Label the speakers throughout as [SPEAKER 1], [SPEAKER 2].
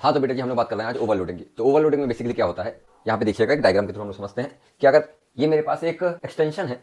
[SPEAKER 1] हाँ तो बेटा जी हम लोग बात कर रहे हैं आज ओवरलोडिंग की। तो ओवरलोडिंग में बेसिकली क्या होता है, यहाँ पे देखिएगा एक डायग्राम के थ्रू हम लोग समझते हैं कि अगर ये मेरे पास एक एक्सटेंशन है,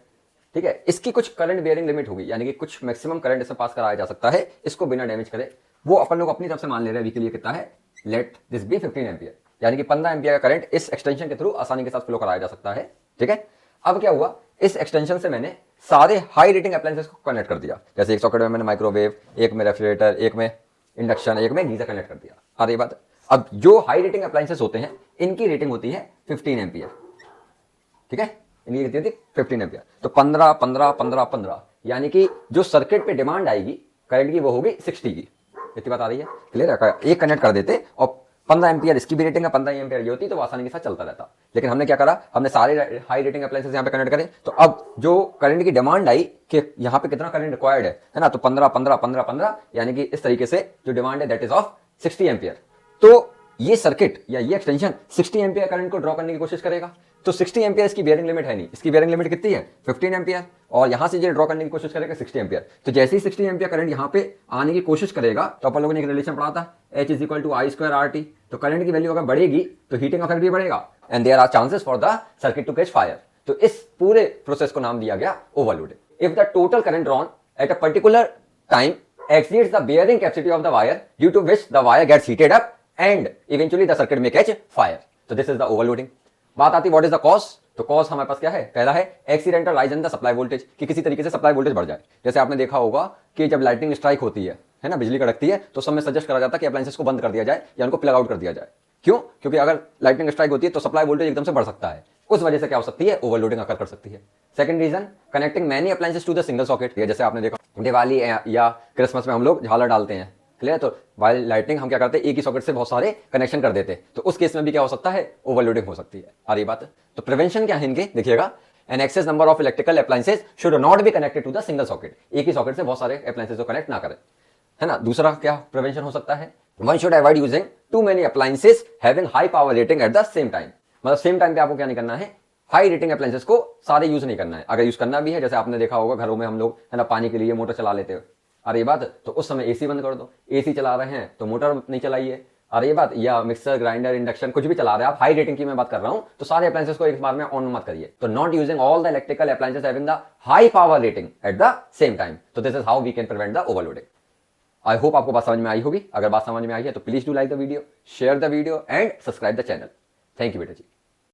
[SPEAKER 1] ठीक है, इसकी कुछ करंट बेयरिंग लिमिट होगी, यानी कि कुछ मैक्सिमम करंट इसमें पास कराया जा सकता है इसको बिना डैमेज करे। वो अपन लोग अपनी तरफ से मान ले रहे हैं अभी के लिए कितना है, लेट दिस बी 15 एम्पियर, यानी कि 15 एम्पियर का करंट इस एक्सटेंशन के थ्रू आसानी के साथ फ्लो कराया जा सकता है। ठीक है, अब क्या हुआ, इस एक्सटेंशन से मैंने सारे हाई रेटिंग अप्लायंसेस को कनेक्ट कर दिया। जैसे एक सॉकेट में मैंने माइक्रोवेव, एक में रेफ्रिजरेटर, एक में इंडक्शन, एक में गीजर कनेक्ट कर दिया। आ रही बात। अब जो हाई रेटिंग अप्लायंसेस होते हैं इनकी रेटिंग होती है 15 एम्पियर। ठीक है, इनकी कितनी होती है 15 एम्पियर। तो 15 15 15 15, यानी कि जो सर्किट पे डिमांड आएगी करंट की वो होगी 60 की। इतनी बात आ रही है, क्लियर है। एक कनेक्ट कर देते और 15 एम्पियर इसकी भी रेटिंग है, 15 एम्पियर ये होती तो आसानी के साथ चलता रहता। लेकिन हमने क्या करा, हमने सारे हाई रेटिंग अप्लायंसेस यहाँ पे कनेक्ट करे। तो अब जो करंट की डिमांड आई कि यहाँ पे कितना करंट रिक्वायर्ड है ना, तो 15 15 15 15, यानी कि इस तरीके से जो डिमांड है दैट इज ऑफ 60 एम्पियर। तो ये सर्किट या ये एक्सटेंशन 60 एम्पियर करंट को ड्रॉ करने की कोशिश करेगा। तो 60 एम्पियर इसकी बेयरिंग लिमिट है नहीं, इसकी बेयरिंग लिमिट कितनी है 15 एम्पियर, और यहां से ये ड्रॉ करने की कोशिश करेगा 60 एम्पियर। तो जैसे ही 60 एम्पियर करंट यहां पे आने की कोशिश करेगा तो अपन लोगों ने एक रिलेशन पढ़ा था, H is equal to I square R T. तो करंट की वैल्यू अगर बढ़ेगी तो हीटिंग इफेक्ट भी बढ़ेगा and there are chances for the circuit to catch fire. तो इस पूरे प्रोसेस को नाम दिया गया overloading. If the total current drawn at a particular time exceeds the bearing capacity of the wire, due to which the wire gets heated up and eventually the circuit may catch fire. So this is the overloading. बात आती what is the cause? तो cause हमारे पास क्या है, पहला है accidental rise in the supply voltage, कि किसी तरीके से सप्लाई वोल्टेज बढ़ जाए। जैसे आपने देखा होगा कि जब लाइटनिंग स्ट्राइक होती है ना, बिजली कड़कती है, तो समय सजेस्ट करा जाता है कि अप्लायंसेस को बंद कर दिया जाए या उनको प्लग आउट कर दिया जाए। क्यों? क्योंकि अगर लाइटनिंग स्ट्राइक होती है तो सप्लाई वोल्टेज एकदम से बढ़ सकता है, उस वजह से क्या हो सकती है, ओवरलोडिंग अकर कर सकती है। Second reason, connecting many appliances to the single socket. जैसे आपने देखा दिवाली या क्रिसमस में हम लोग झालर डालते हैं, क्लियर। तो वाइल लाइटिंग हम क्या करते हैं, एक ही सॉकेट से बहुत सारे कनेक्शन कर देते हैं, तो उस केस में भी क्या हो सकता है, ओवरलोडिंग हो सकती है। आ रही बात। तो प्रिवेंशन क्या है इनके, देखिएगा, an excess number of electrical appliances should not be connected to the single socket. एक ही सॉकेट से बहुत सारे अप्लायंसेस को कनेक्ट ना करें, है ना। दूसरा क्या प्रिवेंशन हो सकता है, one should avoid using too many appliances having high power rating at the same time. मतलब सेम टाइम पे आपको क्या नहीं करना है, हाई रेटिंग अप्लायंसेस को सारे यूज नहीं करना है। अगर यूज करना भी है, जैसे आपने देखा होगा घरों में हम लोग, है ना, पानी के लिए मोटर चला लेते हो, अरे ये बात, तो उस समय एसी बंद कर दो। एसी चला रहे हैं तो मोटर नहीं चलाइए, अरे ये बात। या मिक्सर, ग्राइंडर, इंडक्शन कुछ भी चला रहे हैं आप, हाई रेटिंग की मैं बात कर रहा हूं, तो सारे अप्लायंसेस को एक बार में ऑन मत करिए। तो not using all the electrical appliances having the high power rating at the same time. तो this is how we can prevent the overloading. I hope आपको बात समझ में आई होगी। अगर बात समझ में आई है तो please do like the video, share the video and subscribe the channel. Thank you बेटा जी।